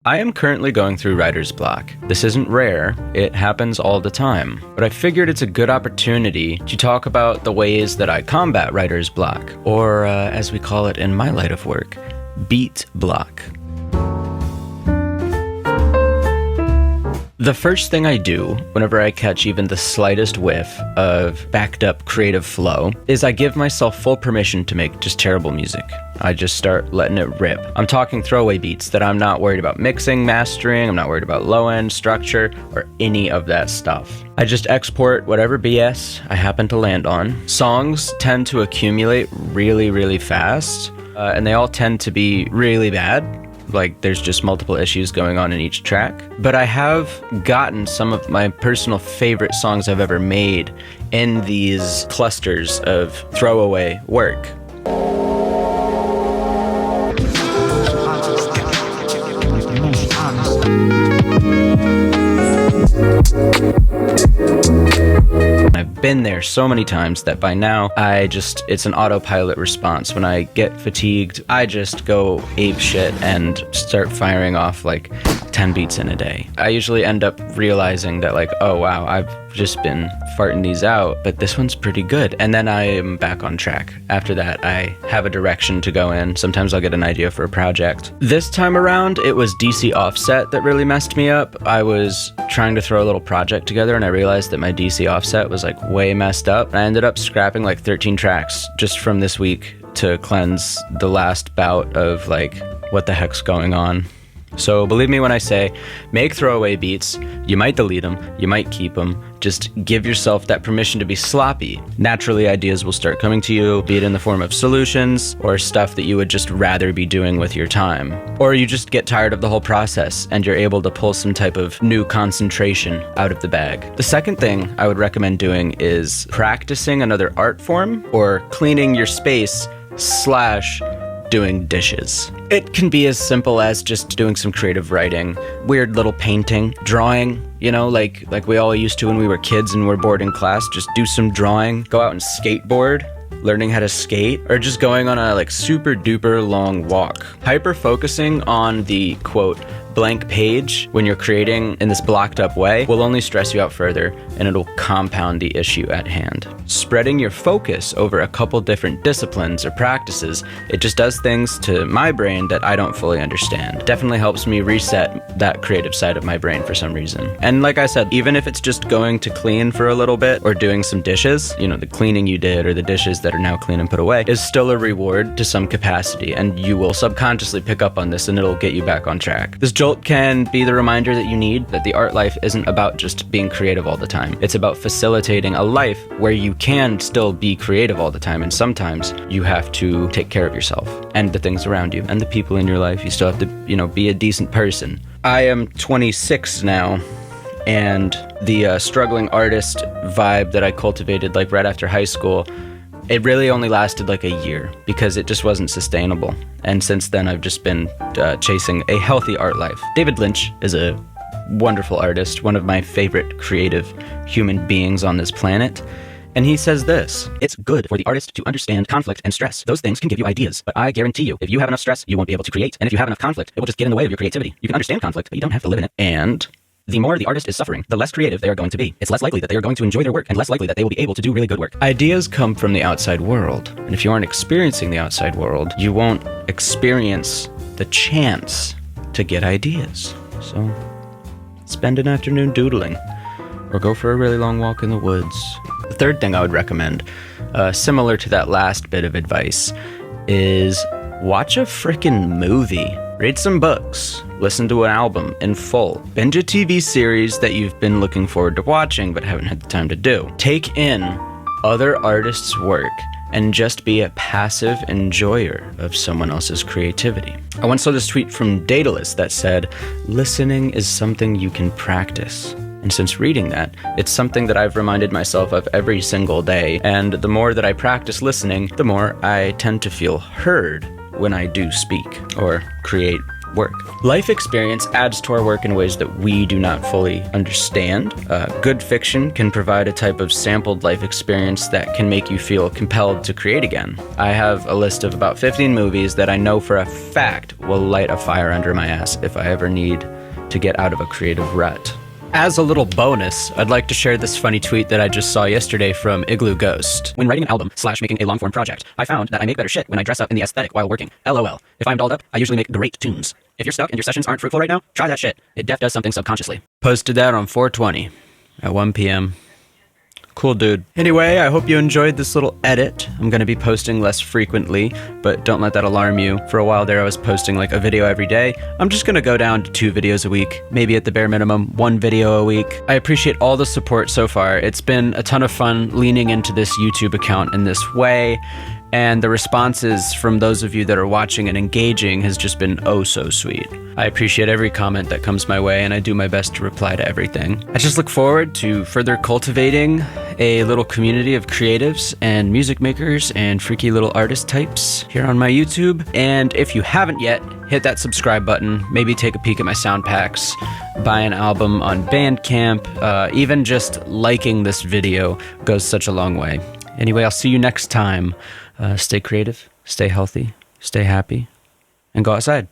I am currently going through writer's block. This isn't rare, it happens all the time. But I figured it's a good opportunity to talk about the ways that I combat writer's block, or as we call it in my line of work, beat block. The first thing I do whenever I catch even the slightest whiff of backed up creative flow is I give myself full permission to make just terrible music. I just start letting it rip. I'm talking throwaway beats that I'm not worried about mixing, mastering, I'm not worried about low end, structure, or any of that stuff. I just export whatever BS I happen to land on. Songs tend to accumulate really, really fast, and they all tend to be really bad. Like, there's just multiple issues going on in each track. But I have gotten some of my personal favorite songs I've ever made in these clusters of throwaway work. I've been there so many times that by now it's an autopilot response. When I get fatigued, I just go ape shit and start firing off like 10 beats in a day. I usually end up realizing that like, oh wow, I've just been farting these out, but this one's pretty good. And then I am back on track. After that, I have a direction to go in. Sometimes I'll get an idea for a project. This time around, it was DC offset that really messed me up. I was trying to throw a little project together and I realized that my DC offset was like way messed up. I ended up scrapping like 13 tracks just from this week to cleanse the last bout of like, what the heck's going on? So believe me when I say, make throwaway beats. You might delete them, you might keep them. Just give yourself that permission to be sloppy. Naturally, ideas will start coming to you, be it in the form of solutions or stuff that you would just rather be doing with your time. Or you just get tired of the whole process and you're able to pull some type of new concentration out of the bag. The second thing I would recommend doing is practicing another art form or cleaning your space / doing dishes. It can be as simple as just doing some creative writing, weird little painting, drawing, you know, like we all used to when we were kids and were bored in class. Just do some drawing, go out and skateboard, learning how to skate, or just going on a like super duper long walk. Hyper focusing on the quote blank page when you're creating in this blocked up way will only stress you out further and it'll compound the issue at hand. Spreading your focus over a couple different disciplines or practices, it just does things to my brain that I don't fully understand. It definitely helps me reset that creative side of my brain for some reason. And like I said, even if it's just going to clean for a little bit or doing some dishes, you know, the cleaning you did or the dishes that are now clean and put away is still a reward to some capacity, and you will subconsciously pick up on this and it'll get you back on track. This jolt can be the reminder that you need that the art life isn't about just being creative all the time. It's about facilitating a life where you can still be creative all the time, and sometimes you have to take care of yourself and the things around you and the people in your life. You still have to, you know, be a decent person. I am 26 now, and the struggling artist vibe that I cultivated like right after high school, it really only lasted like a year because it just wasn't sustainable. And since then, I've just been chasing a healthy art life. David Lynch is a wonderful artist, one of my favorite creative human beings on this planet. And he says this: it's good for the artist to understand conflict and stress. Those things can give you ideas, but I guarantee you, if you have enough stress, you won't be able to create. And if you have enough conflict, it will just get in the way of your creativity. You can understand conflict, but you don't have to live in it. And the more the artist is suffering, the less creative they are going to be. It's less likely that they are going to enjoy their work and less likely that they will be able to do really good work. Ideas come from the outside world. And if you aren't experiencing the outside world, you won't experience the chance to get ideas. So spend an afternoon doodling or go for a really long walk in the woods. The third thing I would recommend, similar to that last bit of advice, is watch a frickin' movie. Read some books, listen to an album in full, binge a TV series that you've been looking forward to watching but haven't had the time to do. Take in other artists' work and just be a passive enjoyer of someone else's creativity. I once saw this tweet from Daedalus that said, listening is something you can practice. And since reading that, it's something that I've reminded myself of every single day. And the more that I practice listening, the more I tend to feel heard when I do speak or create work. Life experience adds to our work in ways that we do not fully understand. Good fiction can provide a type of sampled life experience that can make you feel compelled to create again. I have a list of about 15 movies that I know for a fact will light a fire under my ass if I ever need to get out of a creative rut. As a little bonus, I'd like to share this funny tweet that I just saw yesterday from Igloo Ghost. When writing an album / making a long-form project, I found that I make better shit when I dress up in the aesthetic while working. LOL. If I'm dolled up, I usually make great tunes. If you're stuck and your sessions aren't fruitful right now, try that shit. It def does something subconsciously. Posted that on 420 at 1 p.m. Cool dude. Anyway, I hope you enjoyed this little edit. I'm gonna be posting less frequently, but don't let that alarm you. For a while there, I was posting like a video every day. I'm just gonna go down to 2 videos a week, maybe at the bare minimum, 1 video a week. I appreciate all the support so far. It's been a ton of fun leaning into this YouTube account in this way, and the responses from those of you that are watching and engaging has just been oh so sweet. I appreciate every comment that comes my way, and I do my best to reply to everything. I just look forward to further cultivating a little community of creatives and music makers and freaky little artist types here on my YouTube. And if you haven't yet, hit that subscribe button, maybe take a peek at my sound packs, buy an album on Bandcamp. Even just liking this video goes such a long way. Anyway, I'll see you next time. Stay creative, stay healthy, stay happy, and go outside.